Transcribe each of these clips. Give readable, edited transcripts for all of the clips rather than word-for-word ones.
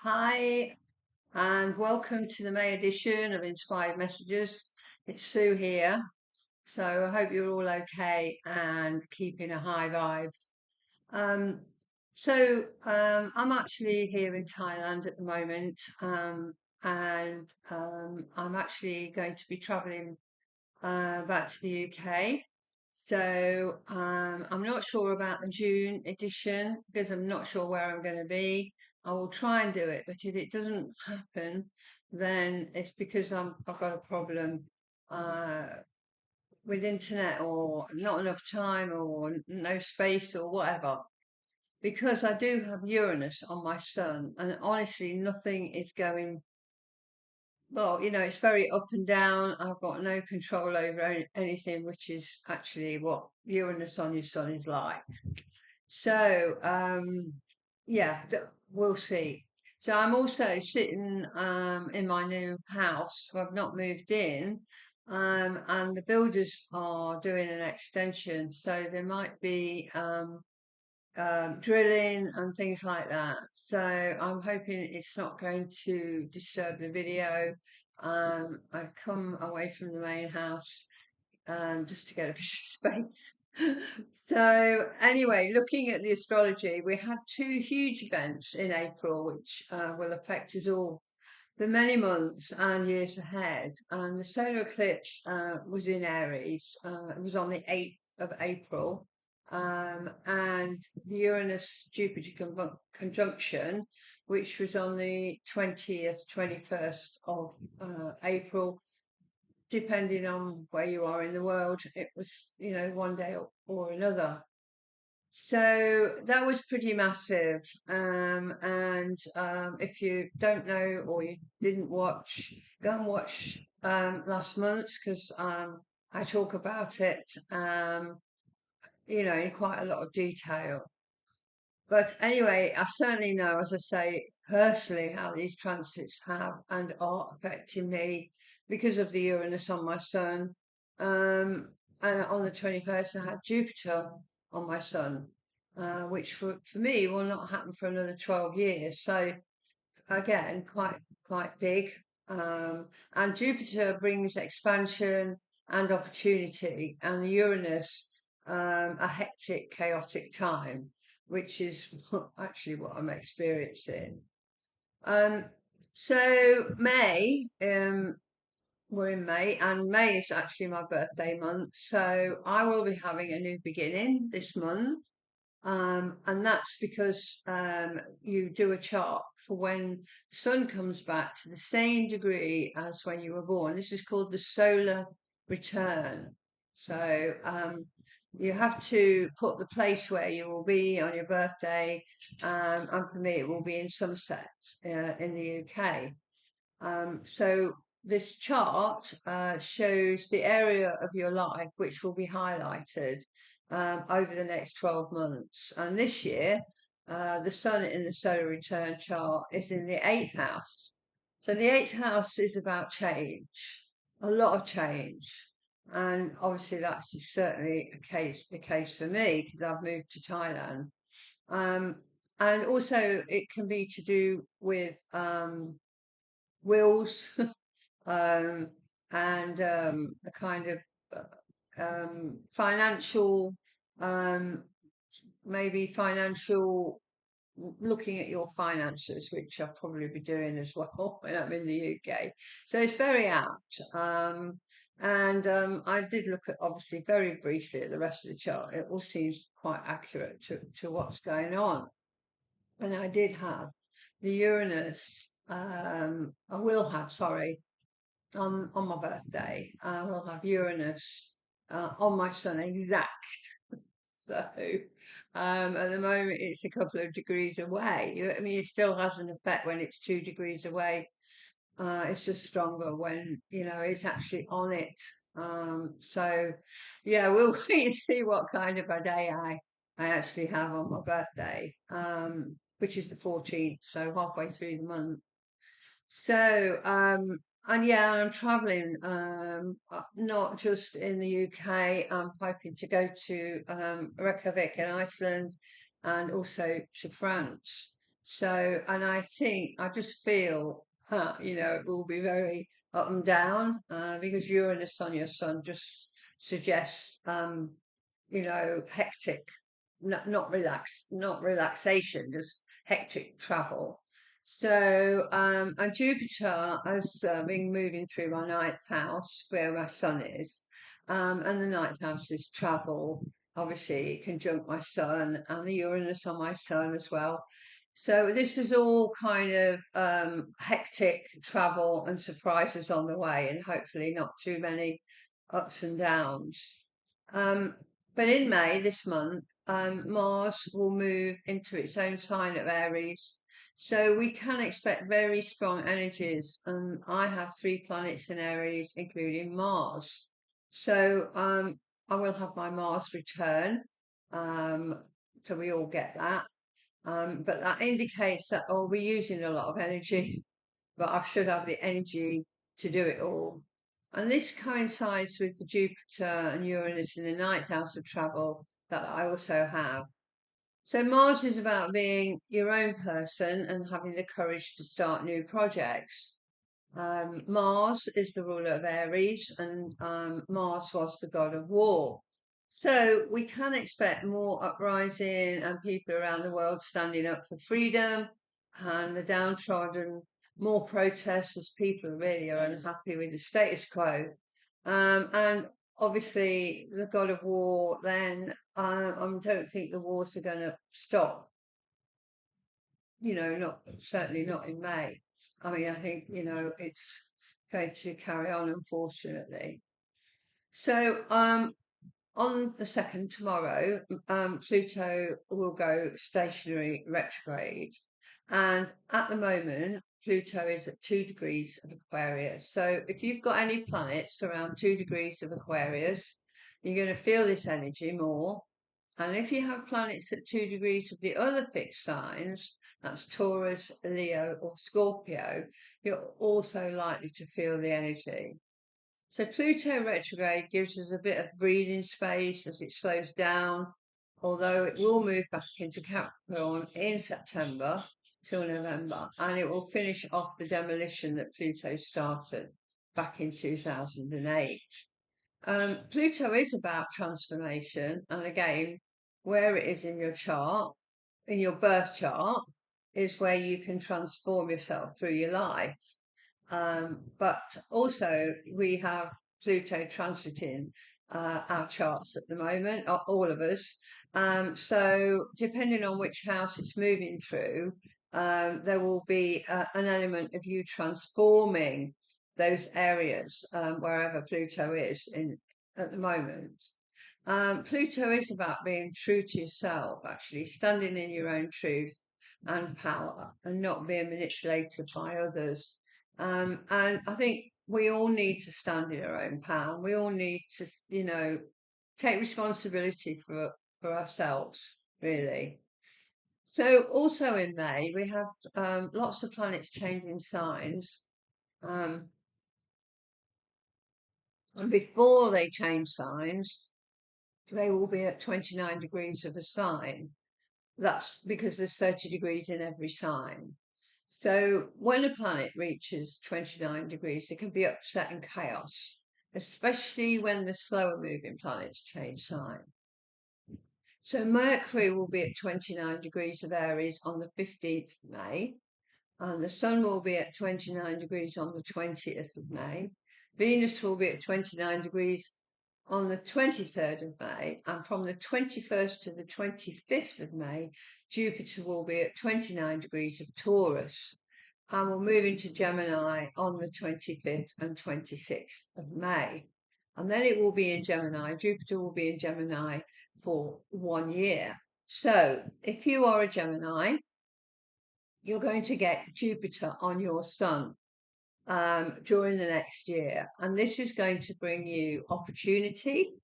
Hi, and welcome to the May edition of Inspired Messages. It's Sue here. So I hope you're all okay and keeping a high vibe. Um, I'm actually here in Thailand at the moment, and I'm actually going to be traveling back to the UK. I'm not sure about the June edition because I'm not sure where I'm going to be. I will try and do it, but if it doesn't happen, then it's because I've got a problem uh, with internet or not enough time or no space or whatever. Because I do have Uranus on my sun, and honestly, nothing is going well, it's very up and down. I've got no control over anything, which is actually what Uranus on your sun is like. So, yeah, we'll see. So I'm also sitting in my new house. So I've not moved in, and the builders are doing an extension. So there might be drilling and things like that. So I'm hoping it's not going to disturb the video. I come away from the main house just to get a bit of space. So anyway, looking at the astrology, we had two huge events in April, which will affect us all for many months and years ahead. And the solar eclipse was in Aries. It was on the 8th of April. And the Uranus Jupiter conjunction, which was on the 20th, 21st of April, depending on where you are in the world, it was, one day or another. So that was pretty massive. And if you don't know or you didn't watch, go and watch last month's because I talk about it, in quite a lot of detail. But anyway, I certainly know, as I say, personally, how these transits have and are affecting me because of the Uranus on my sun. And on the 21st, I had Jupiter on my sun, which for me will not happen for another 12 years. So again, quite big. And Jupiter brings expansion and opportunity, and the Uranus a hectic, chaotic time, which is actually what I'm experiencing. Um, so May, we're in May, and May is actually my birthday month. So I will be having a new beginning this month. And that's because you do a chart for when the sun comes back to the same degree as when you were born. This is called the solar return. So you have to put the place where you will be on your birthday, and for me, it will be in Somerset in the UK. So this chart shows the area of your life which will be highlighted over the next 12 months. And this year, the sun in the solar return chart is in the eighth house. So the eighth house is about change, a lot of change. And obviously that's certainly the case for me because I've moved to Thailand. Um, and also it can be to do with wills um, and a kind of financial, um, maybe financial, looking at your finances, which I'll probably be doing as well when I'm in the UK. So it's very apt. And I did look at, obviously, very briefly at the rest of the chart. It all seems quite accurate to what's going on. And I did have the Uranus, I will have, sorry, on my birthday. I will have Uranus on my sun exact. So at the moment, it's a couple of degrees away. I mean, it still has an effect when it's 2 degrees away. It's just stronger when, it's actually on it. So, yeah, we'll wait and see what kind of a day I actually have on my birthday, which is the 14th, so halfway through the month. So, and yeah, I'm traveling, not just in the UK. I'm hoping to go to Reykjavik in Iceland and also to France. So, and I just feel, it will be very up and down because Uranus on your sun just suggests, hectic, not relaxation, just hectic travel. So, and Jupiter has been moving through my ninth house where my sun is, and the ninth house is travel. Obviously, conjunct my sun and the Uranus on my sun as well. So this is all kind of hectic travel and surprises on the way, and hopefully not too many ups and downs. Um, but in May this month, Mars will move into its own sign of Aries. So we can expect very strong energies. And I have three planets in Aries, including Mars. So I will have my Mars return. Um, so we all get that. But that indicates that I'll be using a lot of energy, but I should have the energy to do it all. And this coincides with the Jupiter and Uranus in the ninth house of travel that I also have. So Mars is about being your own person and having the courage to start new projects. Mars is the ruler of Aries, and Mars was the god of war. So we can expect more uprising and people around the world standing up for freedom and the downtrodden, more protests as people really are unhappy with the status quo. And obviously, the god of war, then I don't think the wars are going to stop, not certainly not in May. I mean, I think, it's going to carry on, unfortunately. So, on the second tomorrow, Pluto will go stationary retrograde. And at the moment, Pluto is at 2 degrees of Aquarius. So if you've got any planets around 2 degrees of Aquarius, you're going to feel this energy more. And if you have planets at 2 degrees of the other fixed signs, that's Taurus, Leo, or Scorpio, you're also likely to feel the energy. So Pluto retrograde gives us a bit of breathing space as it slows down, although it will move back into Capricorn in September till November, and it will finish off the demolition that Pluto started back in 2008. Pluto is about transformation, and again, where it is in your chart, in your birth chart, is where you can transform yourself through your life. But also, we have Pluto transiting our charts at the moment, all of us. So, depending on which house it's moving through, there will be an element of you transforming those areas wherever Pluto is in at the moment. Pluto is about being true to yourself, actually, standing in your own truth and power and not being manipulated by others. And I think we all need to stand in our own power. We all need to, take responsibility for ourselves, really. So also in May, we have lots of planets changing signs. Um, and before they change signs, they will be at 29 degrees of a sign. That's because there's 30 degrees in every sign. So when a planet reaches 29 degrees, it can be upset and chaos, especially when the slower moving planets change sign. So Mercury will be at 29 degrees of Aries on the 15th of May, and the Sun will be at 29 degrees on the 20th of May. Venus will be at 29 degrees on the 23rd of May, and from the 21st to the 25th of May, Jupiter will be at 29 degrees of Taurus and will move into Gemini on the 25th and 26th of May. And then it will be in Gemini. Jupiter will be in Gemini for 1 year. So if you are a Gemini, you're going to get Jupiter on your sun during the next year. And this is going to bring you opportunity,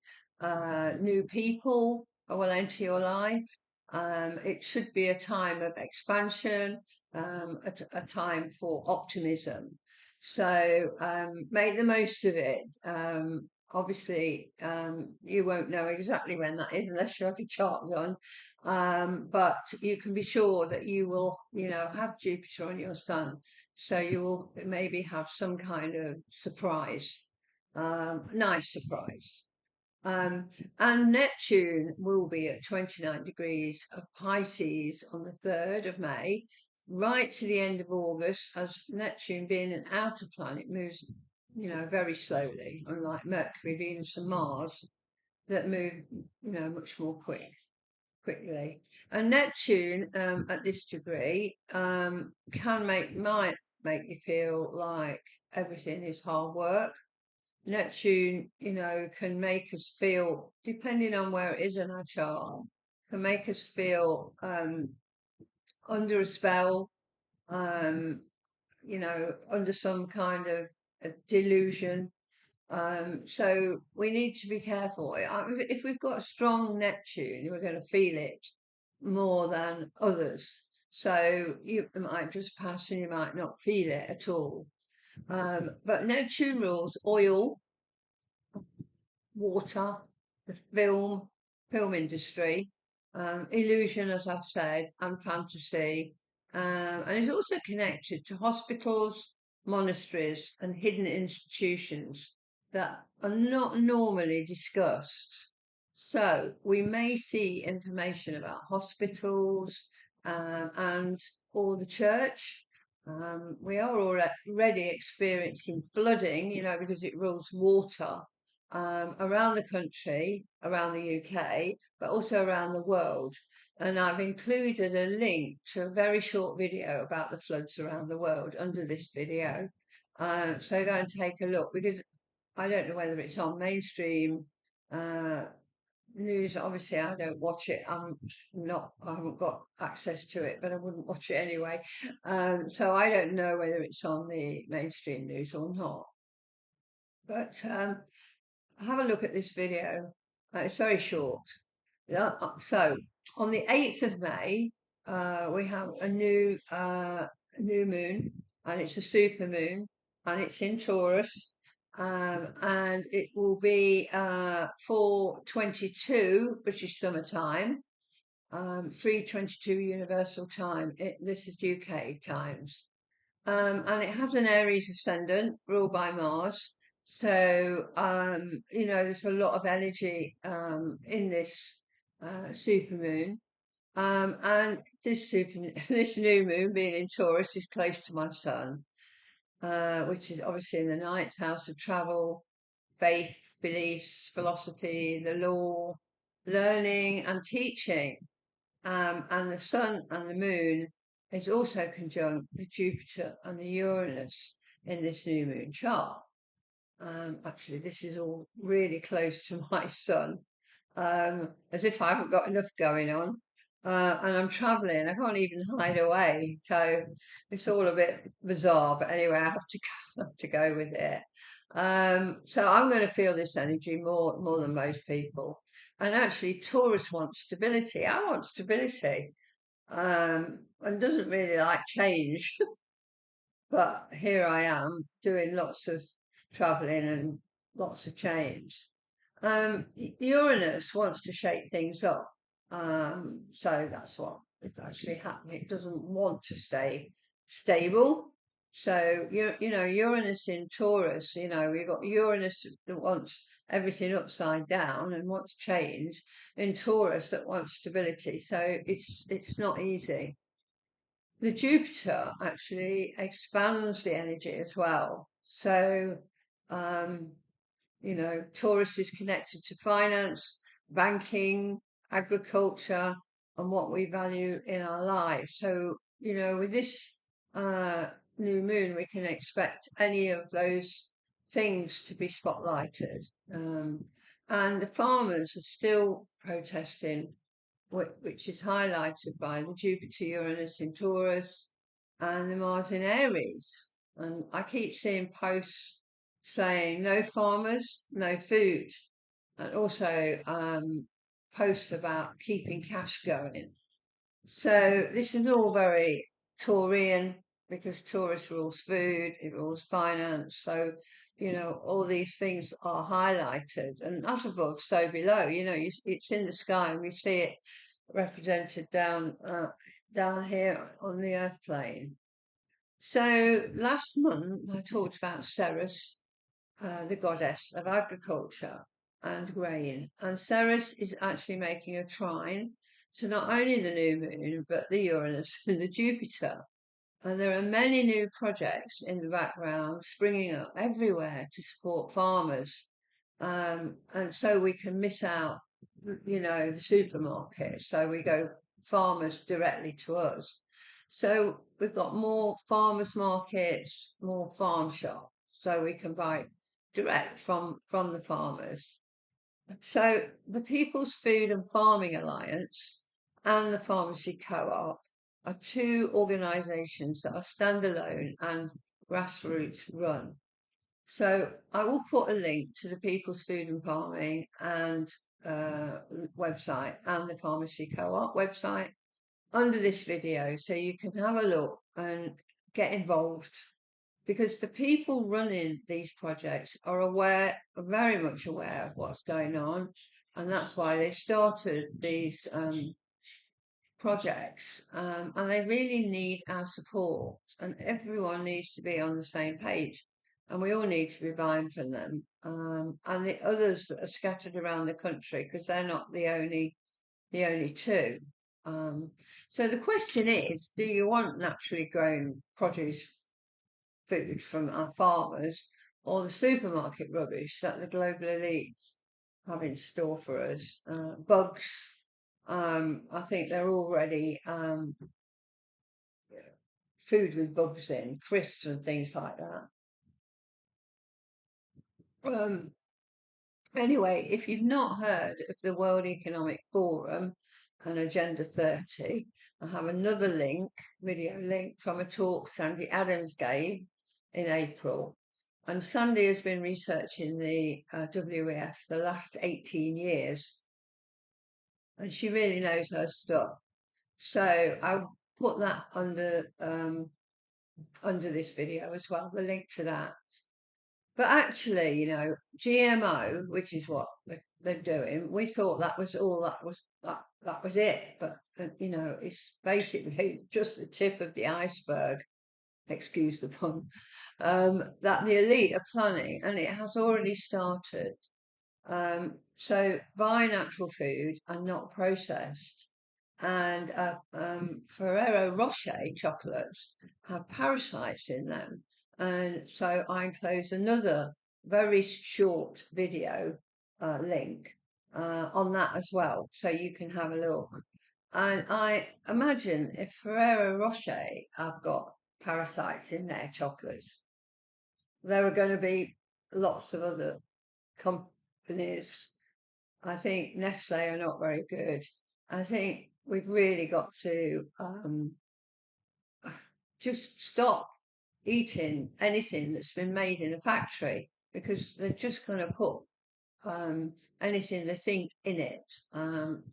new people will enter your life. It should be a time of expansion, a time for optimism. So make the most of it. obviously, you won't know exactly when that is unless you have your chart done. But you can be sure that you will, have Jupiter on your sun. So you will maybe have some kind of surprise, nice surprise. Um, and Neptune will be at 29 degrees of Pisces on the 3rd of May, right to the end of August, as Neptune being an outer planet moves, very slowly, unlike Mercury, Venus, and Mars that move, much more quickly. And Neptune, at this degree, might make you feel like everything is hard work. Neptune, can make us feel, depending on where it is in our chart, can make us feel under a spell, um, under some kind of a delusion. So we need to be careful. If we've got a strong Neptune, we're going to feel it more than others. So you might just pass and you might not feel it at all. But Neptune rules oil, water, the film industry, illusion, as I've said, and fantasy. And it's also connected to hospitals, monasteries, and hidden institutions that are not normally discussed. So we may see information about hospitals and or the church. We are already experiencing flooding, because it rules water around the country, around the UK, but also around the world. And I've included a link to a very short video about the floods around the world under this video. So go and take a look, because I don't know whether it's on mainstream uh, news. Obviously, I don't watch it. I haven't got access to it, but I wouldn't watch it anyway. So I don't know whether it's on the mainstream news or not. But have a look at this video. It's very short. So on the 8th of May, we have a new moon, and it's a super moon, and it's in Taurus, and it will be 4:22 British Summer Time, 3:22 Universal Time. This is UK times. And it has an Aries ascendant ruled by Mars. So, there's a lot of energy in this supermoon. And this new moon being in Taurus is close to my sun, which is obviously in the ninth house of travel, faith, beliefs, philosophy, the law, learning, and teaching. And the sun and the moon is also conjunct with Jupiter and the Uranus in this new moon chart. Actually, this is all really close to my sun, as if I haven't got enough going on. And I'm traveling, I can't even hide away. So it's all a bit bizarre, but anyway, I have to have to go with it. So I'm going to feel this energy more than most people. And actually, Taurus wants stability. I want stability, and doesn't really like change. But here I am doing lots of traveling and lots of change. Uranus wants to shake things up. So that's what is actually happening. It doesn't want to stay stable. So Uranus in Taurus, we've got Uranus that wants everything upside down and wants change, in Taurus that wants stability. So it's not easy. The Jupiter actually expands the energy as well. So um, Taurus is connected to finance, banking, agriculture, and what we value in our lives. So, with this new moon, we can expect any of those things to be spotlighted. And the farmers are still protesting, which is highlighted by the Jupiter Uranus in Taurus and the Mars in Aries. And I keep seeing posts saying no farmers, no food, and also posts about keeping cash going. So this is all very Taurian, because Taurus rules food, it rules finance. So all these things are highlighted, and as above, so below. It's in the sky, and we see it represented down here on the earth plane. So last month I talked about Ceres, the goddess of agriculture and grain. And Ceres is actually making a trine to not only the new moon, but the Uranus and the Jupiter. And there are many new projects in the background springing up everywhere to support farmers. And so we can miss out, the supermarket. So we go farmers directly to us. So we've got more farmers markets, more farm shops, so we can buy direct from the farmers. So the People's Food and Farming Alliance and the Pharmacy Co-op are two organisations that are standalone and grassroots run. So I will put a link to the People's Food and Farming and website and the Pharmacy Co-op website under this video, so you can have a look and get involved, because the people running these projects are very much aware of what's going on, and that's why they started these projects, and they really need our support, and everyone needs to be on the same page, and we all need to be buying from them, and the others that are scattered around the country, because they're not the only two. So the question is, do you want naturally grown produce food from our farmers, or the supermarket rubbish that the global elites have in store for us? Bugs, I think they're already food with bugs in, crisps and things like that. Anyway, if you've not heard of the World Economic Forum and Agenda 30, I have another video link from a talk Sandy Adams gave in April. And Sandy has been researching the WEF the last 18 years, and she really knows her stuff. So I'll put that under this video as well, the link to that. But actually, GMO, which is what they're doing, we thought that was all that was it. But it's basically just the tip of the iceberg, excuse the pun, that the elite are planning, and it has already started. So buy natural food and not processed. And Ferrero Rocher chocolates have parasites in them. And so I enclose another very short video link on that as well, so you can have a look. And I imagine if Ferrero Rocher have got parasites in their chocolates, there are going to be lots of other companies. I think Nestle are not very good. I think we've really got to just stop eating anything that's been made in a factory, because they're just going to put anything they think in it.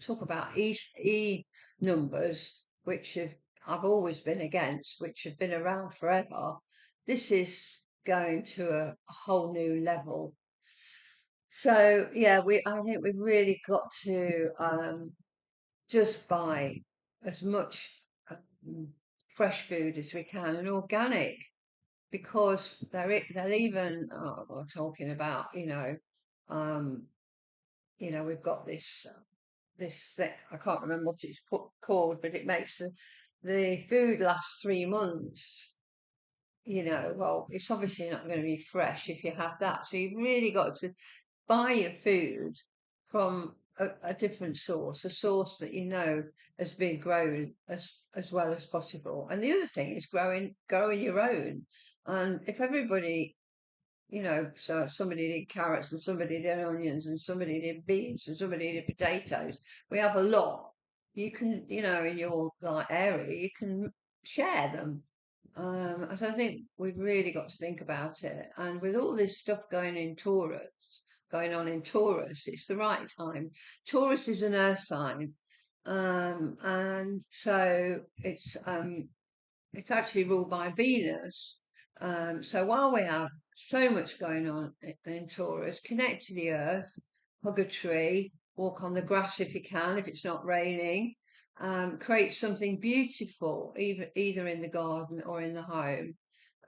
Talk about E numbers, which I've always been against, which have been around forever. This is going to a whole new level. So yeah, I think we've really got to just buy as much fresh food as we can, and organic, because they're even talking about we've got this I can't remember what it's called, but it makes the food last 3 months. Well, it's obviously not going to be fresh if you have that. So you've really got to buy your food from a different source, a source that has been grown as well as possible. And the other thing is growing your own. And if everybody, so somebody did carrots and somebody did onions and somebody did beans and somebody did potatoes, we have a lot. You can, in your area, you can share them. So I think we've really got to think about it. And with all this stuff going on in Taurus, it's the right time. Taurus is an earth sign, and so it's actually ruled by Venus, So while we have so much going on in Taurus, connect to the earth, hug a tree, walk on the grass if you can, if it's not raining, create something beautiful, either in the garden or in the home.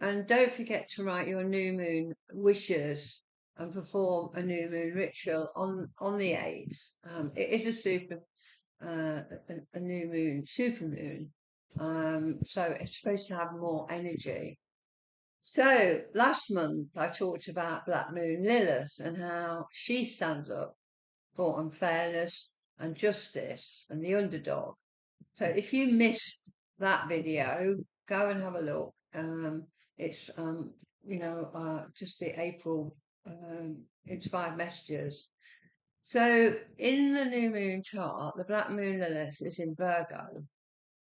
And don't forget to write your new moon wishes and perform a new moon ritual on the 8th. It is a new moon, super moon. So it's supposed to have more energy. So last month I talked about Black Moon Lilith and how she stands up for unfairness and justice and the underdog. So if you missed that video, go and have a look. It's just the April. It's 5 messages. So in the new moon chart, the Black Moon Lilith is in Virgo,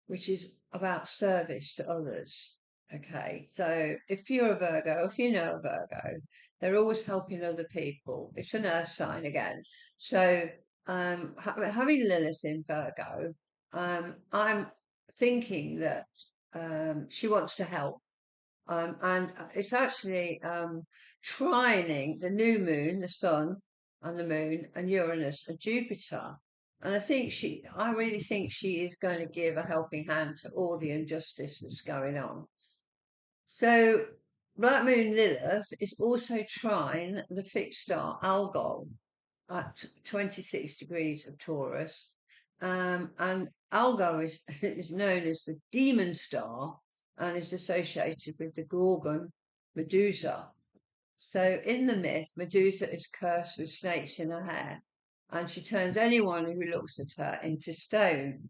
which is about service to others. Okay, so if you're a Virgo, if you know a Virgo, they're always helping other people. It's an earth sign again. So having Lilith in Virgo, I'm thinking that she wants to help. And it's actually trining the new moon, the sun, and the moon, and Uranus and Jupiter. And I really think she is going to give a helping hand to all the injustice that's going on. So, Black Moon Lilith is also trine the fixed star Algol at 26 degrees of Taurus. And Algol is known as the demon star and is associated with the Gorgon Medusa. So in the myth, Medusa is cursed with snakes in her hair, and she turns anyone who looks at her into stone.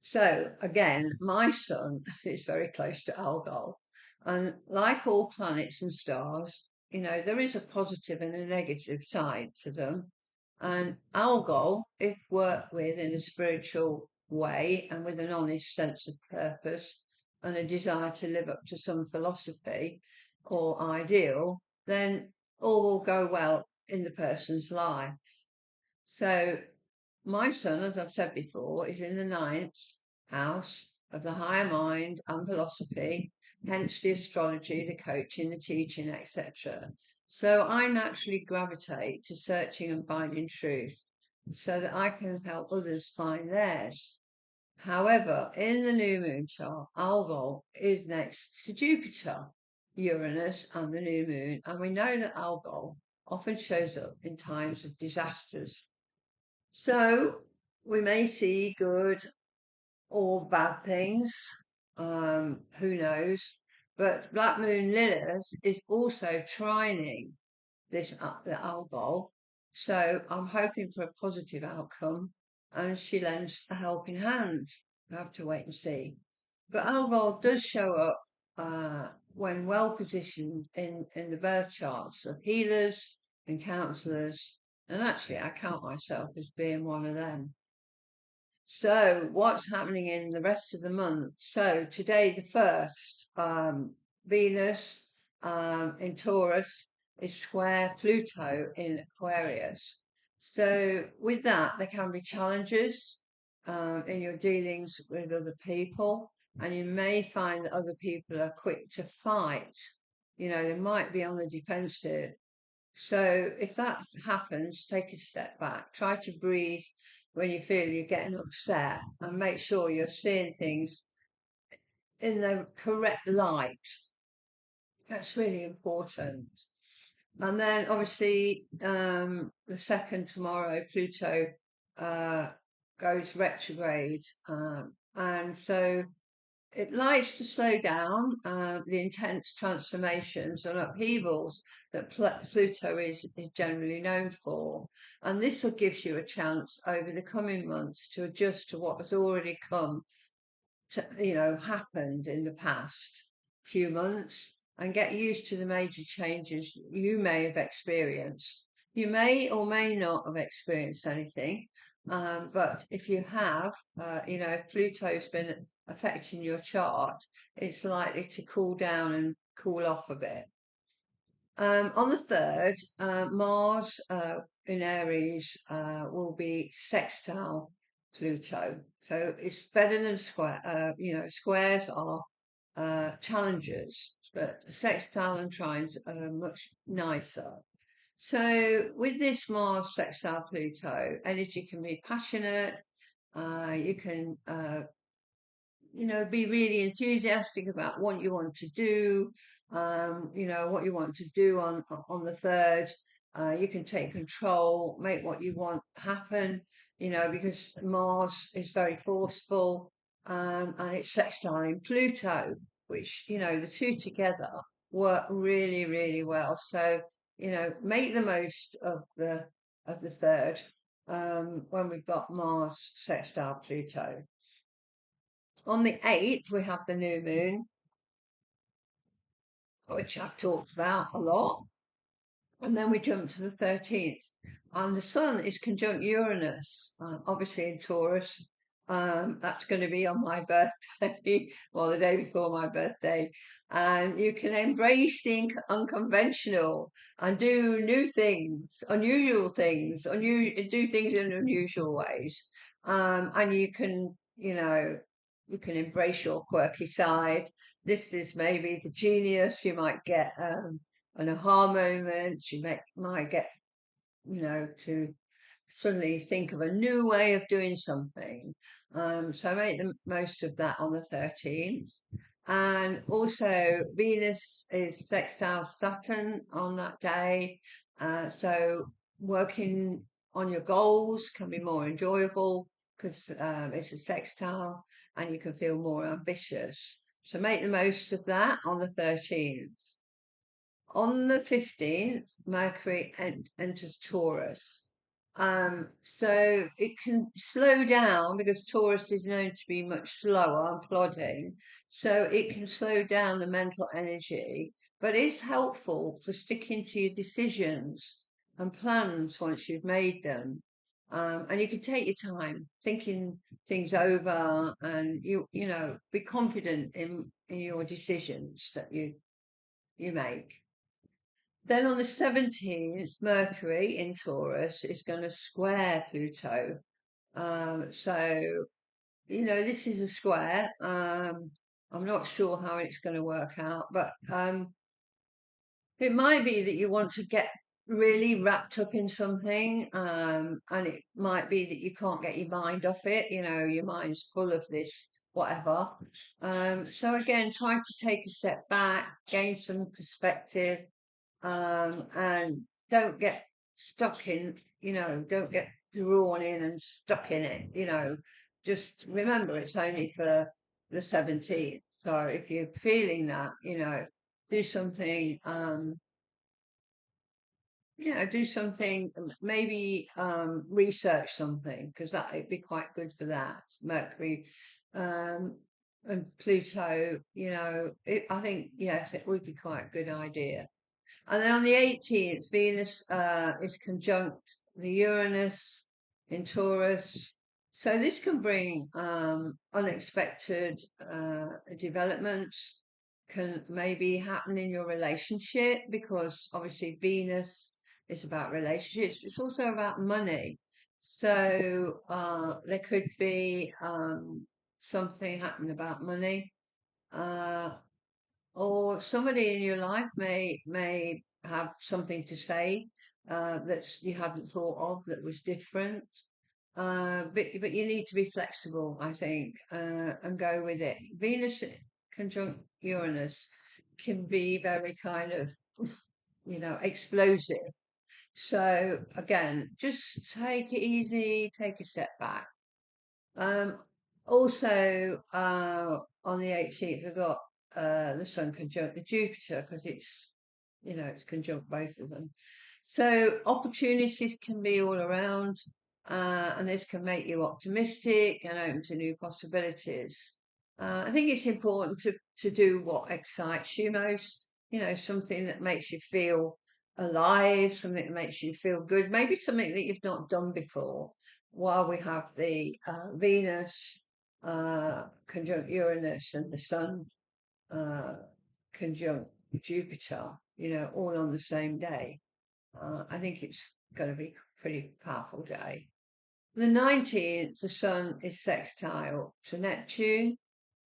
So again, my sun is very close to Algol, and like all planets and stars, there is a positive and a negative side to them. And Algol, if worked with in a spiritual way and with an honest sense of purpose and a desire to live up to some philosophy or ideal, then all will go well in the person's life. So my sun, as I've said before, is in the 9th house of the higher mind and philosophy, hence the astrology, the coaching, the teaching, etc. So I naturally gravitate to searching and finding truth so that I can help others find theirs. However, in the new moon chart, Algol is next to Jupiter, Uranus, and the new moon, and we know that Algol often shows up in times of disasters. So we may see good or bad things, who knows? But Black Moon Lilith is also trining the Algol, so I'm hoping for a positive outcome, and she lends a helping hand. I have to wait and see. But Algol does show up when well positioned in the birth charts of healers and counsellors, and actually I count myself as being one of them. So, what's happening in the rest of the month? So, today, the 1st, Venus in Taurus is square Pluto in Aquarius. So, with that, there can be challenges in your dealings with other people, and you may find that other people are quick to fight. They might be on the defensive. So if that happens, take a step back. Try to breathe when you feel you're getting upset and make sure you're seeing things in the correct light. That's really important. And then obviously the 2nd tomorrow, Pluto goes retrograde. And so it likes to slow down the intense transformations and upheavals that Pluto is generally known for. And this will give you a chance over the coming months to adjust to what has already happened in the past few months and get used to the major changes you may have experienced. You may or may not have experienced anything, but if you have, if Pluto's been affecting your chart, it's likely to cool down and cool off a bit. On the 3rd, Mars in Aries will be sextile Pluto. So it's better than square. Squares are challenges, but sextile and trines are much nicer. So with this Mars sextile Pluto, energy can be passionate. You can be really enthusiastic about what you want to do, what you want to do on the third. You can take control, make what you want happen, because Mars is very forceful, and it's sextiling Pluto, which, the two together work really, really well. So, make the most of the third, when we've got Mars sextile Pluto. On the 8th, we have the new moon, which I've talked about a lot. And then we jump to the 13th. And the sun is conjunct Uranus, obviously in Taurus. That's going to be on my birthday, or the day before my birthday. And you can embrace the unconventional and do new things, unusual things, do things in unusual ways. And you can embrace your quirky side. This is maybe the genius. You might get an aha moment. You might get, to suddenly think of a new way of doing something. So make the most of that on the 13th. And also, Venus is sextile Saturn on that day. So working on your goals can be more enjoyable because it's a sextile and you can feel more ambitious. So make the most of that on the 13th. On the 15th, Mercury enters Taurus. So it can slow down because Taurus is known to be much slower and plodding. So it can slow down the mental energy, but it's helpful for sticking to your decisions and plans once you've made them. And you can take your time thinking things over, and be confident in your decisions that you make. Then on the 17th, Mercury in Taurus is going to square Pluto. So, this is a square. I'm not sure how it's going to work out, but it might be that you want to get really wrapped up in something, and it might be that you can't get your mind off it. Your mind's full of this, whatever. So again, try to take a step back, gain some perspective, and don't get stuck in, don't get drawn in and stuck in it. Just remember it's only for the 17th. So if you're feeling that, do something, maybe research something, because that would be quite good for that. Mercury um, and Pluto, I think, yes, it would be quite a good idea. And then on the 18th, Venus is conjunct the Uranus in Taurus. So this can bring unexpected developments, can maybe happen in your relationship, because obviously Venus is about relationships. It's also about money. So there could be something happening about money. Or somebody in your life may have something to say that you hadn't thought of, that was different. But you need to be flexible, I think, and go with it. Venus conjunct Uranus can be very kind of, explosive. So again, just take it easy, take a step back. Also, on the 18th, we've got the Sun conjunct the Jupiter, because it's conjunct both of them. So opportunities can be all around, and this can make you optimistic and open to new possibilities. I think it's important to do what excites you most, something that makes you feel alive, something that makes you feel good, maybe something that you've not done before, while we have the Venus conjunct Uranus and the Sun conjunct Jupiter, all on the same day. I think it's going to be a pretty powerful day. The 19th, the Sun is sextile to Neptune.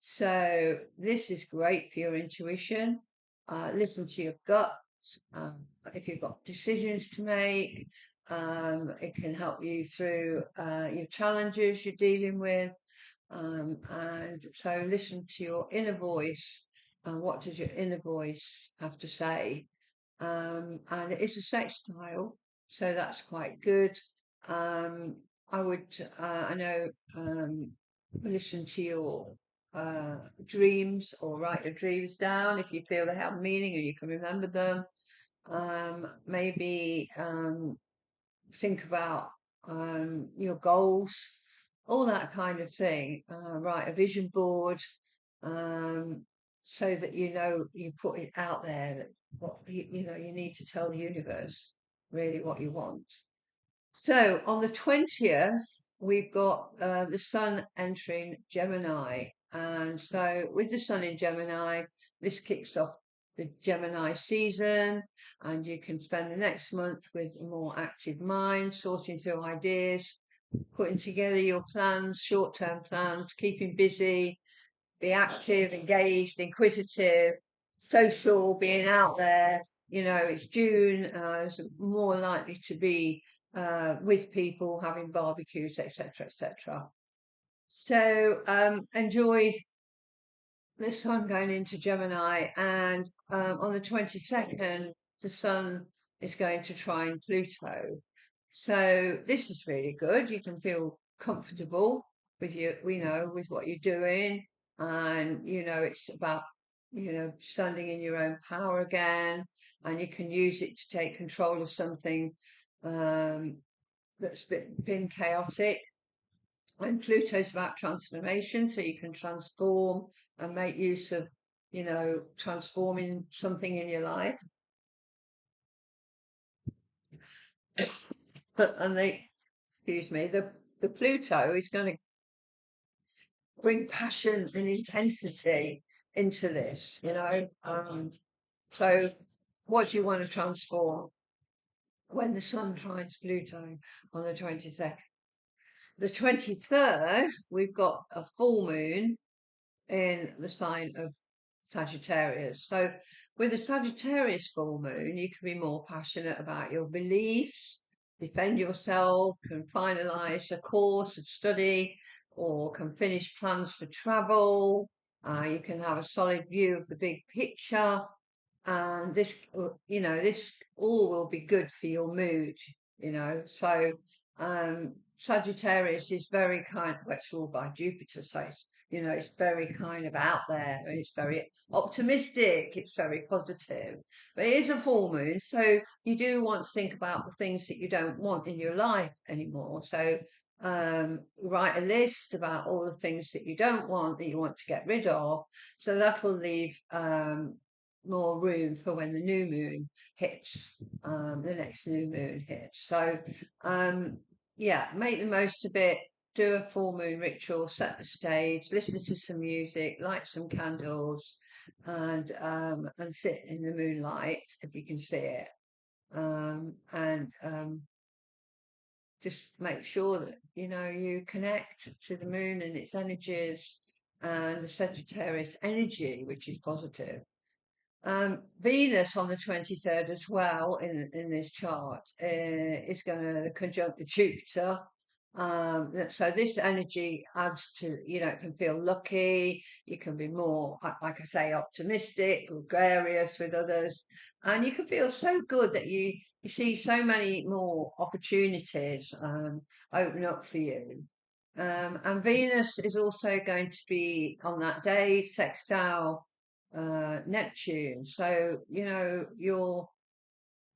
So this is great for your intuition. Listen to your gut. If you've got decisions to make, it can help you through your challenges you're dealing with. And so listen to your inner voice. What does your inner voice have to say? And it is a sextile, so that's quite good. Um, I know, listen to your dreams or write your dreams down if you feel they have meaning and you can remember them. Maybe think about your goals, all that kind of thing. Write a vision board, um, so that you put it out there that what you need to tell the universe really what you want. So on the 20th, we've got the sun entering Gemini. And so with the sun in Gemini, this kicks off the Gemini season, and you can spend the next month with a more active mind, sorting through ideas, putting together your plans, short-term plans, keeping busy, be active, engaged, inquisitive, social, being out there. It's June, it's more likely to be with people, having barbecues, etc., etc. So enjoy the sun going into Gemini, and on the 22nd, the sun is going to trine Pluto. So this is really good. You can feel comfortable with with what you're doing, and it's about standing in your own power again, and you can use it to take control of something um, that's been chaotic. And Pluto's about transformation, so you can transform and make use of, transforming something in your life. And excuse me, the Pluto is going to bring passion and intensity into this. So what do you want to transform when the sun trines Pluto on the 22nd? The 23rd, we've got a full moon in the sign of Sagittarius. So with a Sagittarius full moon, you can be more passionate about your beliefs, defend yourself, can finalize a course of study, or can finish plans for travel. You can have a solid view of the big picture. And this all will be good for your mood. So Sagittarius is very well, it's ruled by Jupiter, so it's very kind of out there, and it's very optimistic, it's very positive. But it is a full moon, so you do want to think about the things that you don't want in your life anymore. So write a list about all the things that you don't want, that you want to get rid of. So that will leave more room for when the new moon hits, the next new moon hits. So, yeah, make the most of it. Do a full moon ritual, set the stage, listen to some music, light some candles, and sit in the moonlight if you can see it. And just make sure that you connect to the moon and its energies and the Sagittarius energy, which is positive. Venus on the 23rd as well in this chart is going to conjunct the Jupiter. So this energy adds to, it can feel lucky, you can be more, like I say, optimistic, gregarious with others, and you can feel so good that you see so many more opportunities open up for you. And Venus is also going to be on that day sextile Neptune. So, your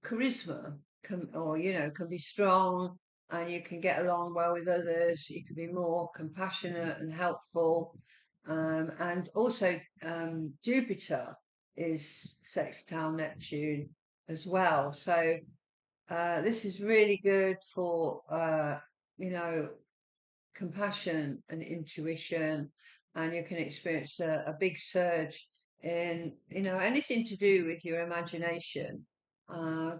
charisma can be strong, and you can get along well with others. You can be more compassionate and helpful. And also, Jupiter is sextile Neptune as well. So, this is really good for, you know, compassion and intuition, and you can experience a big surge in anything to do with your imagination.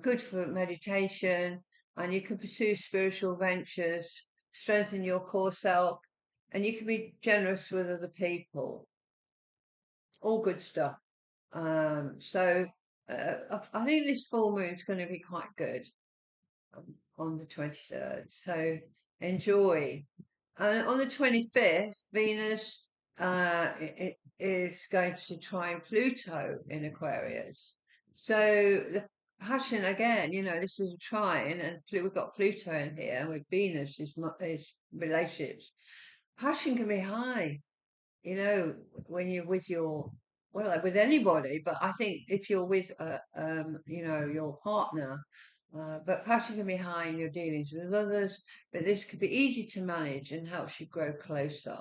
Good for meditation, and you can pursue spiritual ventures, strengthen your core self, and you can be generous with other people. all good stuff. So I think this full moon is going to be quite good on the 23rd. So enjoy. And on the 25th, Venus it is going to trine Pluto in Aquarius. So the passion again, this is a trine, and we've got Pluto in here with Venus is relationships. Passion can be high, when you're with with anybody, but I think if you're with, your partner, but passion can be high in your dealings with others, but this could be easy to manage and helps you grow closer.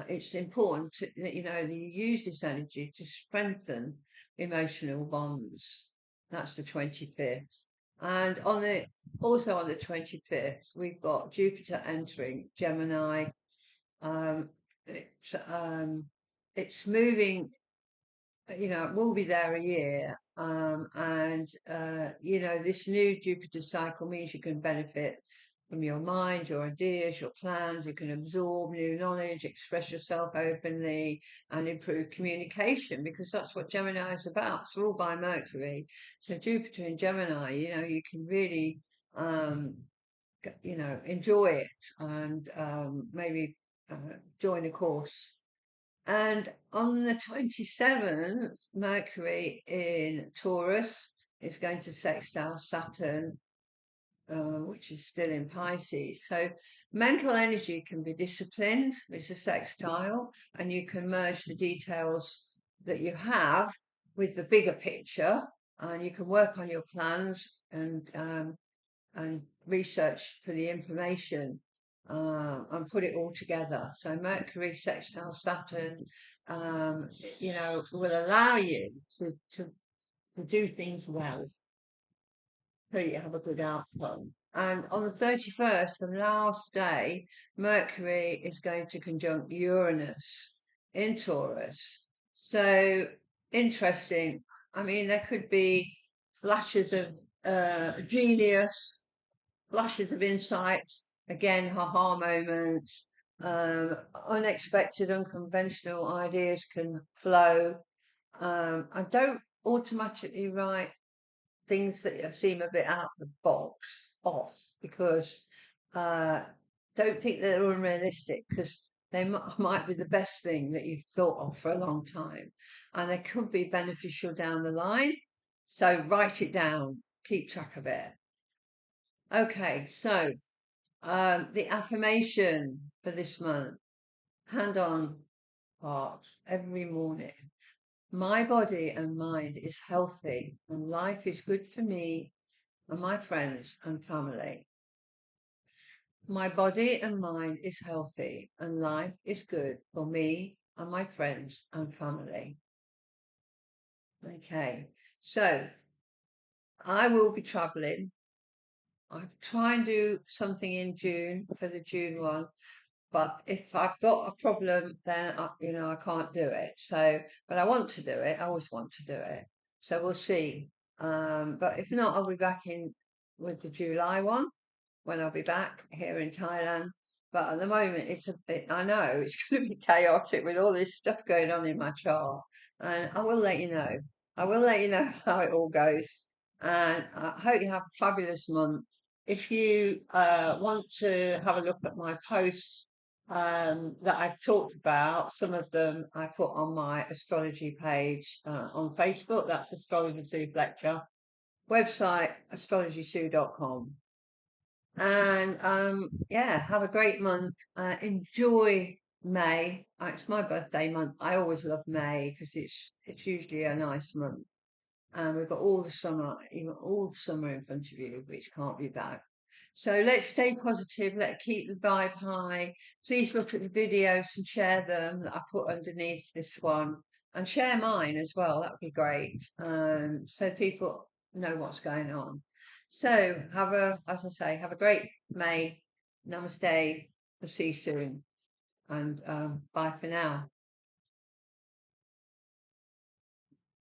It's important that you use this energy to strengthen emotional bonds. That's the 25th. And also on the 25th, we've got Jupiter entering Gemini. um, it's it's moving, it will be there a year. And this new Jupiter cycle means you can benefit from your mind, your ideas, your plans. You can absorb new knowledge, express yourself openly, and improve communication, because that's what Gemini is about. It's all by Mercury. So Jupiter in Gemini, you can really um, enjoy it, and maybe join a course. And on the 27th, Mercury in Taurus is going to sextile Saturn, which is still in Pisces. So mental energy can be disciplined. It's a sextile, and you can merge the details that you have with the bigger picture, and you can work on your plans and research for the information, and put it all together. So Mercury sextile Saturn, will allow you to do things well, so you have a good outcome. And on the 31st, the last day, Mercury is going to conjunct Uranus in Taurus. So interesting. I mean, there could be flashes of genius, flashes of insight, again, ha-ha moments, unexpected, unconventional ideas can flow. I don't automatically write things that seem a bit out of the box off, because don't think they're unrealistic, because they might be the best thing that you've thought of for a long time, and they could be beneficial down the line. So write it down, keep track of it. Okay, so the affirmation for this month: hand on heart, every morning. My body and mind is healthy, and life is good for me and my friends and family. My body and mind is healthy, and life is good for me and my friends and family. Okay, so I will be traveling. I'll try and do something in June for the June one, but if I've got a problem, then I can't do it. So, but I want to do it. I always want to do it. So we'll see. But if not, I'll be back in with the July one, when I'll be back here in Thailand. But at the moment, I know it's going to be chaotic with all this stuff going on in my chart, and I will let you know. I will let you know how it all goes, and I hope you have a fabulous month. If you want to have a look at my posts that I've talked about, some of them I put on my astrology page on Facebook. That's Astrology Sue Fletcher. Website astrologysue.com. And yeah, have a great month. Enjoy May. It's my birthday month. I always love May because it's usually a nice month. And we've got all the summer, you've got all the summer in front of you, which can't be bad. So let's stay positive. Let's keep the vibe high. Please look at the videos and share them that I put underneath this one, and share mine as well. That would be great. So people know what's going on. So as I say, have a great May. Namaste. We'll see you soon. And bye for now.